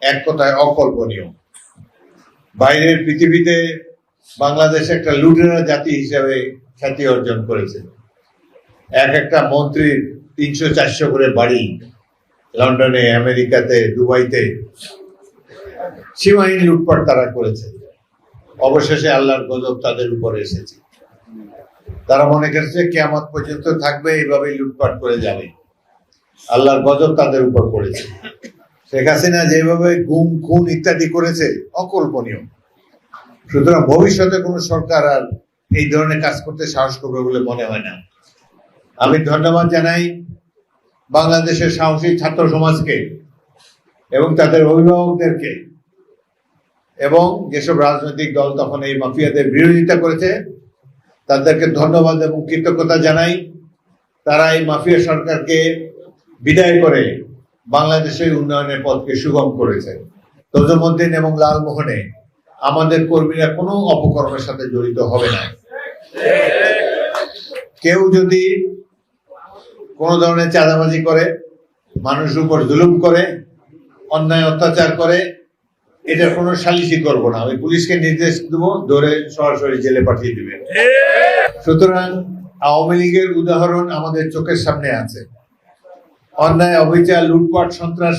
এক কথায় অকল্পনীয়। বাইরের পৃথিবীতে বাংলাদেশ একটা লুটেরা জাতি হিসেবে খ্যাতি অর্জন করেছে। একটা মন্ত্রীর 300-400 করে বাড়ি লন্ডনে, আমেরিকাতে, দুবাইতে, সীমাহীন লুটপাট তারা করেছে। অবশেষে আল্লাহর গজব তাদের উপরে এসেছে। তারা মনে করছে কিয়ামত পর্যন্ত থাকবে, এইভাবে লুটপাট করে যাবে। আল্লাহর গজব তাদের উপর পড়েছে। শেখ হাসিনা যেভাবে গুম, খুন ইত্যাদি করেছে, অকল্পনীয়। সুতরাং ভবিষ্যতে কোন সরকার আর এই ধরনের কাজ করতে সাহস করবে বলে মনে হয় না। আমি ধন্যবাদ জানাই বাংলাদেশের সাহসী ছাত্র সমাজকে এবং তাদের অভিভাবকদেরকে, এবং যেসব রাজনৈতিক দল তখন এই মাফিয়াদের বিরোধিতা করেছে তাদেরকে ধন্যবাদ এবং কৃতজ্ঞতা জানাই। তারা এই মাফিয়া সরকারকে বিদায় করে বাংলাদেশের উন্নয়নের পথকে সুগম করেছে। তজুমুদ্দিন এবং লালমোহনে আমাদের কর্মীরা কোনো অপকর্মের সাথে জড়িত হবে না। কেউ যদি কোন ধরনের চাঁদাবাজি করে, মানুষের উপর জুলুম করে, অন্যায় অত্যাচার করে, এটার কোনো সালিশি করবো না। আমি পুলিশকে নির্দেশ দেবো, ধরে সরাসরি জেলে পাঠিয়ে দিবে। সুতরাং আওয়ামী লীগের উদাহরণ আমাদের চোখের সামনে আছে। অন্যায়, অবিচার, লুটপাট, সন্ত্রাস